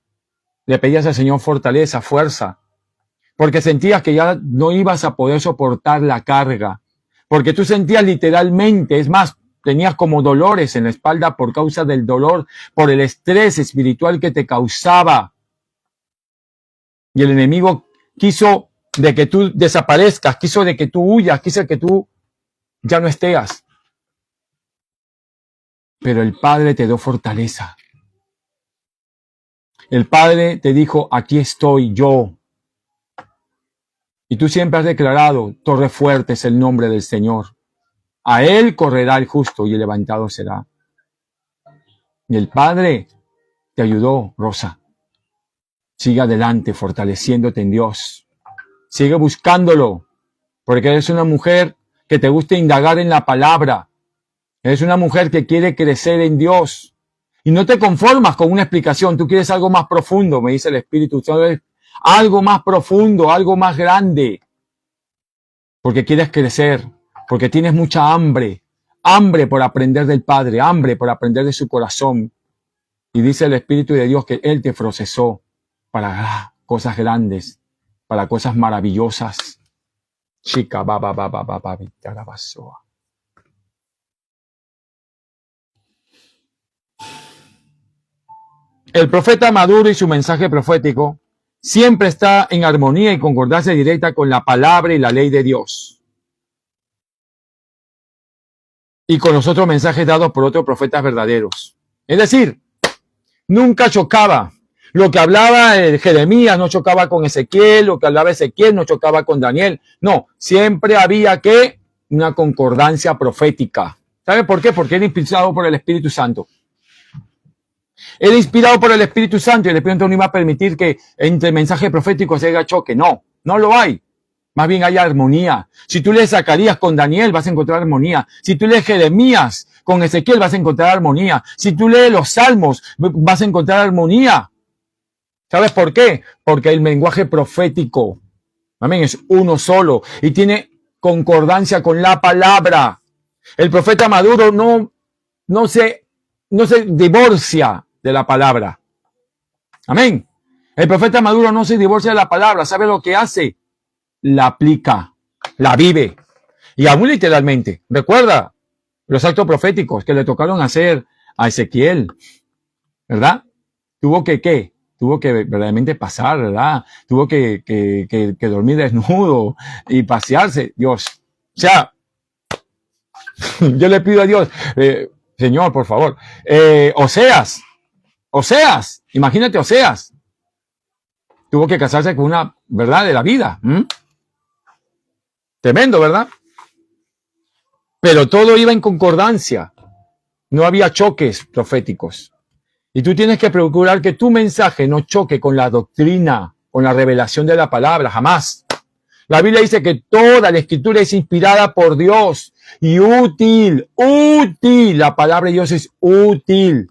le pedías al Señor fortaleza, fuerza. Porque sentías que ya no ibas a poder soportar la carga. Porque tú sentías literalmente, es más, tenías como dolores en la espalda por causa del dolor, por el estrés espiritual que te causaba. Y el enemigo quiso de que tú desaparezcas, quiso de que tú huyas, quiso que tú ya no estés. Pero el Padre te dio fortaleza. El Padre te dijo, aquí estoy yo. Y tú siempre has declarado, torre fuerte es el nombre del Señor. A él correrá el justo y el levantado será. Y el Padre te ayudó, Rosa. Sigue adelante, fortaleciéndote en Dios. Sigue buscándolo, porque eres una mujer que te gusta indagar en la palabra. Eres una mujer que quiere crecer en Dios. Y no te conformas con una explicación. Tú quieres algo más profundo, me dice el Espíritu. Algo más profundo, algo más grande. Porque quieres crecer, porque tienes mucha hambre. Hambre por aprender del Padre, hambre por aprender de su corazón. Y dice el Espíritu de Dios que Él te procesó para cosas grandes, para cosas maravillosas. Chica, el profeta maduro y su mensaje profético siempre está en armonía y concordancia directa con la palabra y la ley de Dios. Y con los otros mensajes dados por otros profetas verdaderos. Es decir, nunca chocaba, Lo que hablaba Jeremías no chocaba con Ezequiel, lo que hablaba Ezequiel no chocaba con Daniel. No, siempre había una concordancia profética. ¿Sabe por qué? Porque era inspirado por el Espíritu Santo. Era inspirado por el Espíritu Santo y el Espíritu Santo no iba a permitir que entre mensajes proféticos haya choque. No, no lo hay. Más bien hay armonía. Si tú lees Zacarías con Daniel, vas a encontrar armonía. Si tú lees Jeremías con Ezequiel, vas a encontrar armonía. Si tú lees los Salmos, vas a encontrar armonía. ¿Sabes por qué? Porque el lenguaje profético, amén, es uno solo y tiene concordancia con la palabra. El profeta maduro no se divorcia de la palabra. Amén. El profeta maduro no se divorcia de la palabra. ¿Sabe lo que hace? La aplica, la vive. Y aún literalmente. Recuerda los actos proféticos que le tocaron hacer a Ezequiel, ¿verdad? Tuvo que verdaderamente pasar, ¿verdad? Tuvo que dormir desnudo y pasearse. Dios. O sea, yo le pido a Dios, Señor, por favor. Oseas, imagínate Oseas. Tuvo que casarse con una verdad de la vida. Tremendo, ¿verdad? Pero todo iba en concordancia. No había choques proféticos. Y tú tienes que procurar que tu mensaje no choque con la doctrina, con la revelación de la palabra, jamás. La Biblia dice que toda la escritura es inspirada por Dios y útil. La palabra de Dios es útil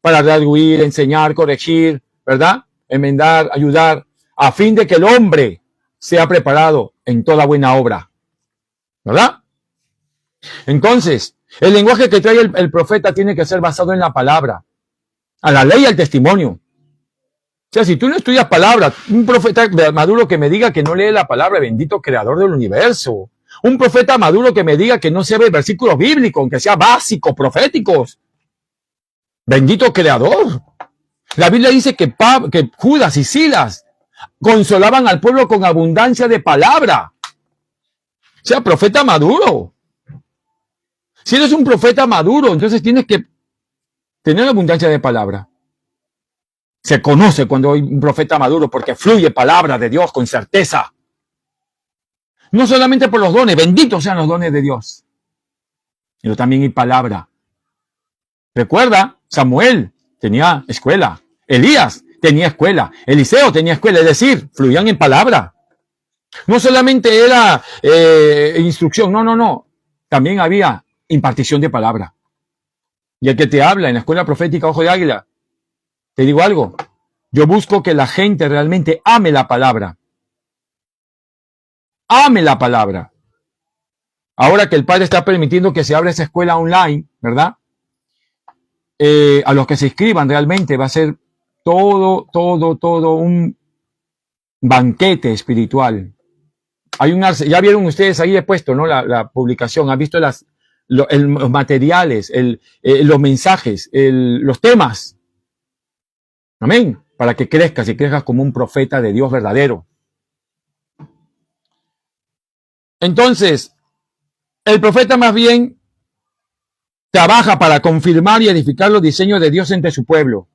para redarguir, enseñar, corregir, ¿verdad? Enmendar, ayudar, a fin de que el hombre sea preparado en toda buena obra, ¿verdad? Entonces, el lenguaje que trae el profeta tiene que ser basado en la palabra, a la ley y al testimonio. O sea, si tú no estudias palabra, un profeta maduro que me diga que no lee la palabra, bendito creador del universo. Un profeta maduro que me diga que no sabe versículos bíblicos, aunque sea básicos, proféticos. Bendito creador. La Biblia dice que Judas y Silas consolaban al pueblo con abundancia de palabra. O sea, profeta maduro. Si eres un profeta maduro, entonces tienes que tener abundancia de palabra. Se conoce cuando hay un profeta maduro porque fluye palabra de Dios con certeza. No solamente por los dones, benditos sean los dones de Dios, pero también hay palabra. Recuerda, Samuel tenía escuela, Elías tenía escuela, Eliseo tenía escuela, es decir, fluían en palabra. No solamente era instrucción, no. También había impartición de palabra. Y el que te habla en la escuela profética Ojo de Águila, te digo algo, yo busco que la gente realmente ame la palabra. Ame la palabra. Ahora que el Padre está permitiendo que se abra esa escuela online, ¿verdad? A los que se inscriban realmente va a ser todo un banquete espiritual. Ya vieron ustedes ahí he puesto, ¿no? La publicación, han visto los materiales, los mensajes, los temas. Amén. Para que crezcas y crezcas como un profeta de Dios verdadero. Entonces, el profeta más bien trabaja para confirmar y edificar los diseños de Dios entre su pueblo.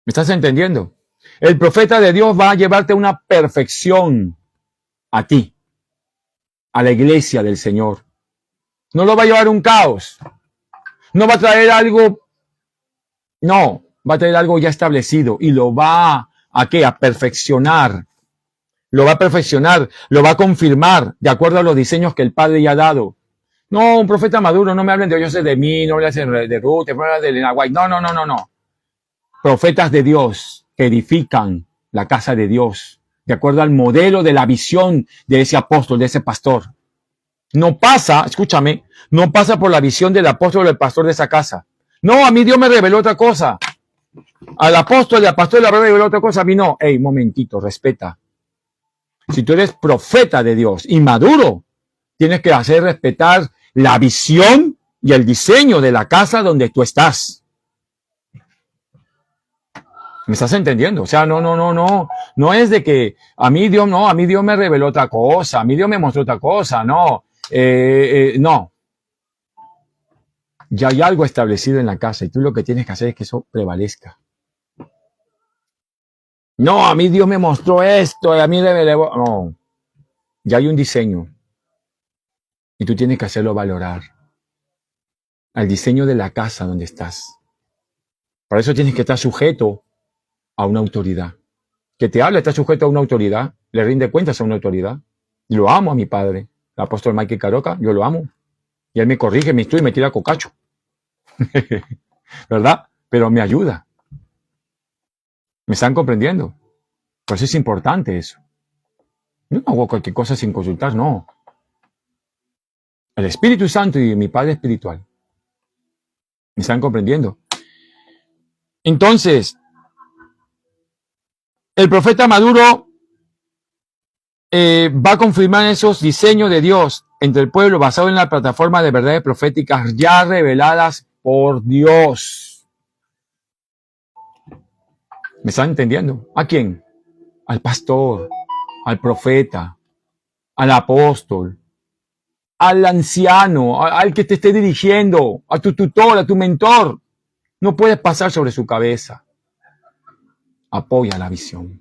¿Me estás entendiendo? El profeta de Dios va a llevarte a una perfección a ti, a la iglesia del Señor. No lo va a llevar a un caos. No va a traer algo, no, va a traer algo ya establecido y lo va a ¿qué? A perfeccionar. Lo va a perfeccionar, lo va a confirmar de acuerdo a los diseños que el Padre ya ha dado. No, un profeta maduro, no me hablen de Dios de mí, no me hablen de Ruth, no me hablen de Elena White. No. Profetas de Dios que edifican la casa de Dios de acuerdo al modelo de la visión de ese apóstol, de ese pastor. No pasa, escúchame, no pasa por la visión del apóstol o del pastor de esa casa. No, a mí Dios me reveló otra cosa. Al apóstol y al pastor le reveló otra cosa, a mí no. Ey, momentito, respeta. Si tú eres profeta de Dios y maduro, tienes que hacer respetar la visión y el diseño de la casa donde tú estás. ¿Me estás entendiendo? O sea, no es de que a mí Dios me reveló otra cosa, a mí Dios me mostró otra cosa, no. No. Ya hay algo establecido en la casa y tú lo que tienes que hacer es que eso prevalezca. No, a mí Dios me mostró esto, a mí me elevó. No, ya hay un diseño y tú tienes que hacerlo valorar. Al diseño de la casa donde estás. Para eso tienes que estar sujeto a una autoridad. Que te habla, está sujeto a una autoridad, le rinde cuentas a una autoridad. Y lo amo a mi padre, el apóstol Michael Caroca, yo lo amo. Y él me corrige, me instruye y me tira cocacho. ¿Verdad? Pero me ayuda. ¿Me están comprendiendo? Por eso es importante eso. Yo no hago cualquier cosa sin consultar, no. El Espíritu Santo y mi Padre espiritual. ¿Me están comprendiendo? Entonces, el profeta Maduro va a confirmar esos diseños de Dios entre el pueblo basado en la plataforma de verdades proféticas ya reveladas por Dios. ¿Me están entendiendo? ¿A quién? Al pastor, al profeta, al apóstol, al anciano, al que te esté dirigiendo, a tu tutor, a tu mentor. No puedes pasar sobre su cabeza. Apoya la visión.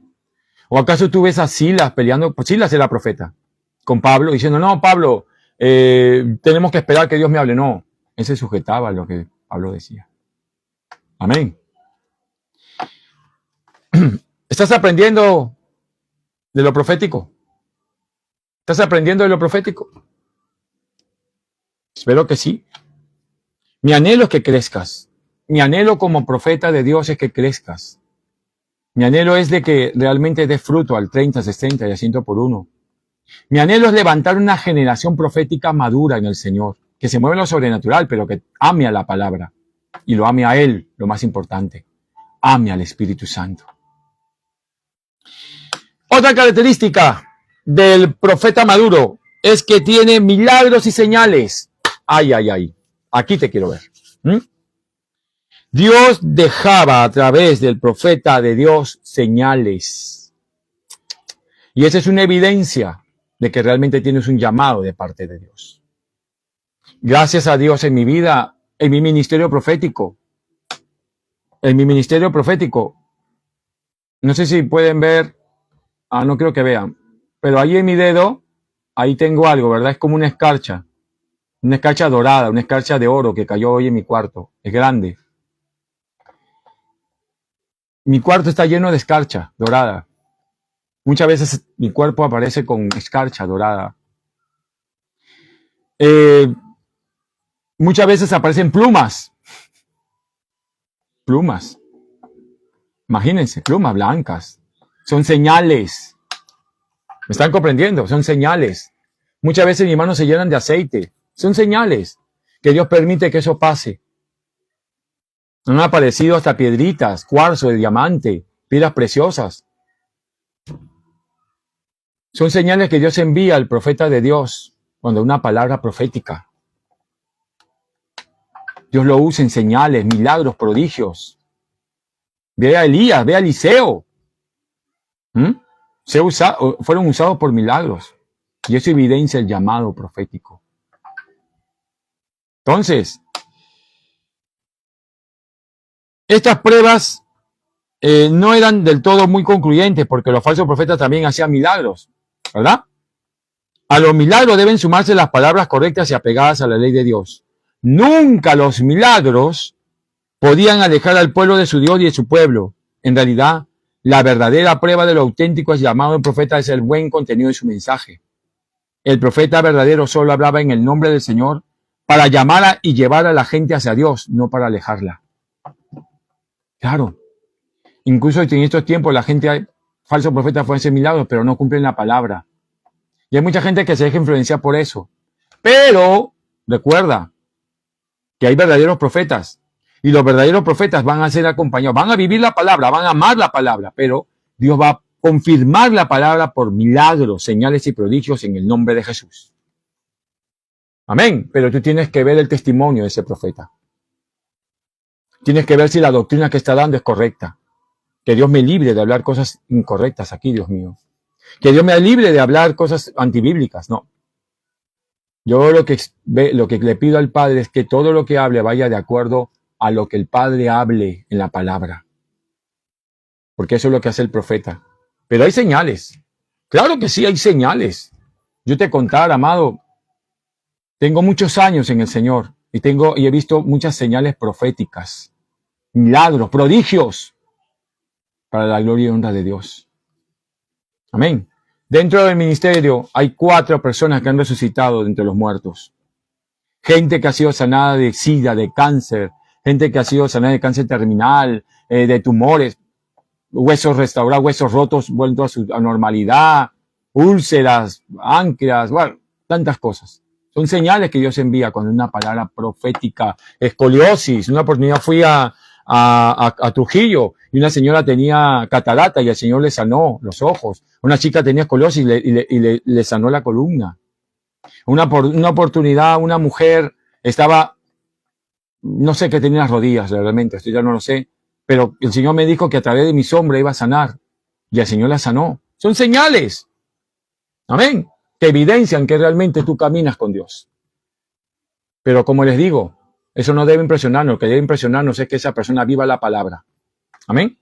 ¿O acaso tú ves a Silas peleando? Pues Silas era profeta. Con Pablo, diciendo, no, Pablo, tenemos que esperar que Dios me hable. No, él se sujetaba a lo que Pablo decía. Amén. ¿Estás aprendiendo de lo profético? ¿Estás aprendiendo de lo profético? Espero que sí. Mi anhelo es que crezcas. Mi anhelo como profeta de Dios es que crezcas. Mi anhelo es de que realmente dé fruto al 30, 60 y a 100 por uno. Mi anhelo es levantar una generación profética madura en el Señor, que se mueve en lo sobrenatural, pero que ame a la palabra y lo ame a Él, lo más importante. Ame al Espíritu Santo. Otra característica del profeta maduro es que tiene milagros y señales. Ay, ay, ay. Aquí te quiero ver. Dios dejaba a través del profeta de Dios señales. Y esa es una evidencia de que realmente tienes un llamado de parte de Dios. Gracias a Dios en mi vida, en mi ministerio profético. En mi ministerio profético. No sé si pueden ver. No creo que vean. Pero ahí en mi dedo, ahí tengo algo, ¿verdad? Es como una escarcha. Una escarcha dorada, una escarcha de oro que cayó hoy en mi cuarto. Es grande. Mi cuarto está lleno de escarcha dorada. Muchas veces mi cuerpo aparece con escarcha dorada. Muchas veces aparecen plumas. Plumas. Imagínense, plumas blancas. Son señales. ¿Me están comprendiendo? Son señales. Muchas veces mis manos se llenan de aceite. Son señales que Dios permite que eso pase. Han aparecido hasta piedritas, cuarzo de diamante, piedras preciosas. Son señales que Dios envía al profeta de Dios cuando una palabra profética. Dios lo usa en señales, milagros, prodigios. Ve a Elías, ve a Eliseo. Fueron usados por milagros. Y eso evidencia el llamado profético. Entonces, estas pruebas no eran del todo muy concluyentes porque los falsos profetas también hacían milagros, ¿verdad? A los milagros deben sumarse las palabras correctas y apegadas a la ley de Dios. Nunca los milagros podían alejar al pueblo de su Dios y de su pueblo. En realidad, la verdadera prueba de lo auténtico es llamado el profeta es el buen contenido de su mensaje. El profeta verdadero solo hablaba en el nombre del Señor para llamar y llevar a la gente hacia Dios, no para alejarla. Claro. Incluso en estos tiempos la gente, falsos profetas pueden hacer milagros, pero no cumplen la palabra. Y hay mucha gente que se deja influenciar por eso. Pero, recuerda que hay verdaderos profetas. Y los verdaderos profetas van a ser acompañados, van a vivir la palabra, van a amar la palabra, pero Dios va a confirmar la palabra por milagros, señales y prodigios en el nombre de Jesús. Amén. Pero tú tienes que ver el testimonio de ese profeta. Tienes que ver si la doctrina que está dando es correcta. Que Dios me libre de hablar cosas incorrectas aquí, Dios mío. Que Dios me libre de hablar cosas antibíblicas, no. Yo lo que le pido al Padre es que todo lo que hable vaya de acuerdo a lo que el Padre hable en la palabra. porque eso es lo que hace el profeta. Pero hay señales. Claro que sí, hay señales. Yo te contara, amado, tengo muchos años en el Señor y he visto muchas señales proféticas, milagros, prodigios para la gloria y honra de Dios. Amén. Dentro del ministerio hay 4 personas que han resucitado de entre los muertos. Gente que ha sido sanada de sida, de cáncer, gente que ha sido sanada de cáncer terminal, de tumores, huesos restaurados, huesos rotos, vueltos a su normalidad, úlceras, páncreas, bueno, tantas cosas. Son señales que Dios envía con una palabra profética. Escoliosis. Una oportunidad fui a Trujillo y una señora tenía catarata y el Señor le sanó los ojos. Una chica tenía escoliosis y le sanó la columna. Una oportunidad, una mujer estaba, no sé qué tenía en las rodillas, realmente, esto ya no lo sé, pero el Señor me dijo que a través de mi sombra iba a sanar y el Señor la sanó. Son señales. Amén. Que evidencian que realmente tú caminas con Dios. Pero como les digo, eso no debe impresionarnos. Lo que debe impresionarnos es que esa persona viva la palabra. Amén.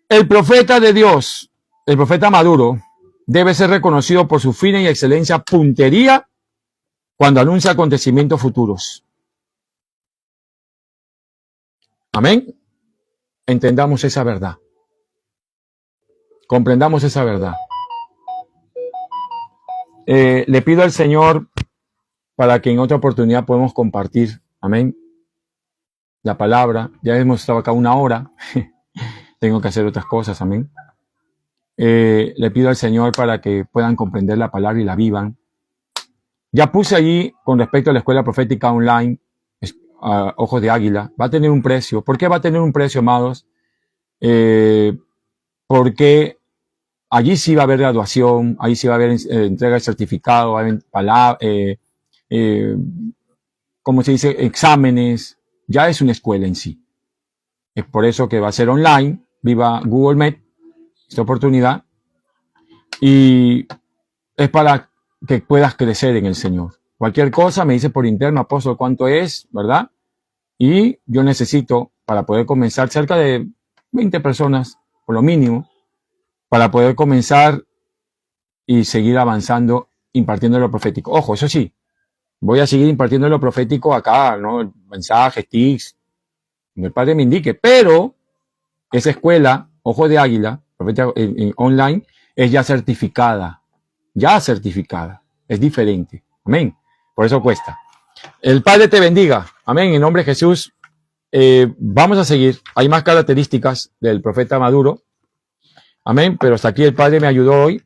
El profeta de Dios, el profeta maduro, debe ser reconocido por su fina y excelencia puntería cuando anuncia acontecimientos futuros. Amén. Entendamos esa verdad. Comprendamos esa verdad. Le pido al Señor para que en otra oportunidad podamos compartir, amén, la palabra. Ya hemos estado acá 1 hora. Tengo que hacer otras cosas, amén. Le pido al Señor para que puedan comprender la palabra y la vivan. Ya puse allí con respecto a la escuela profética online, Ojos de Águila. Va a tener un precio. ¿Por qué va a tener un precio, amados? Porque allí sí va a haber graduación, ahí sí va a haber entrega de certificado, va a haber ¿cómo se dice? Exámenes. Ya es una escuela en sí. Es por eso que va a ser online. Viva Google Meet, esta oportunidad. Y es para que puedas crecer en el Señor. Cualquier cosa me dice por interno, apóstol, ¿cuánto es? ¿Verdad? Y yo necesito, para poder comenzar, cerca de 20 personas, por lo mínimo, para poder comenzar y seguir avanzando impartiendo lo profético. Ojo, eso sí, voy a seguir impartiendo lo profético acá, ¿no? Mensajes, tics, donde el Padre me indique, pero esa escuela, Ojo de Águila, profética online, es ya certificada, es diferente. Amén. Por eso cuesta. El Padre te bendiga. Amén. En nombre de Jesús, vamos a seguir. Hay más características del profeta maduro. Amén. Pero hasta aquí el Padre me ayudó hoy.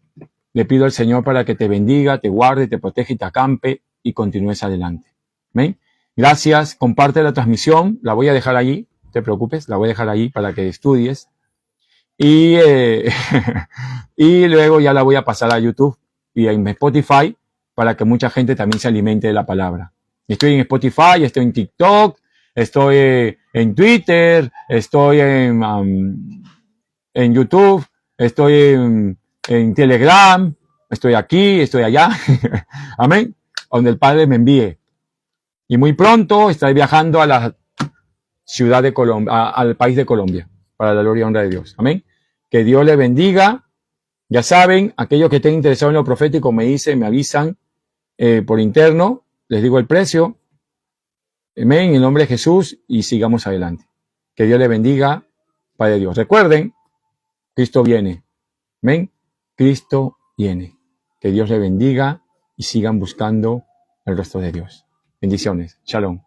Le pido al Señor para que te bendiga, te guarde, te proteja y te acampe y continúes adelante. Amén. Gracias. Comparte la transmisión. La voy a dejar allí. No te preocupes. La voy a dejar allí para que estudies. Y, y luego ya la voy a pasar a YouTube y en Spotify para que mucha gente también se alimente de la palabra. Estoy en Spotify, estoy en TikTok, estoy en Twitter, estoy en YouTube, estoy en Telegram, estoy aquí, estoy allá. Amén. Donde el Padre me envíe. Y muy pronto estaré viajando a la ciudad de Colombia, al país de Colombia, para la gloria y honra de Dios. Amén. Que Dios le bendiga. Ya saben, aquellos que estén interesados en lo profético me avisan por interno, les digo el precio. Amén, en el nombre de Jesús, y sigamos adelante. Que Dios le bendiga, Padre Dios. Recuerden, Cristo viene. Amén, Cristo viene. Que Dios le bendiga y sigan buscando el rostro de Dios. Bendiciones. Shalom.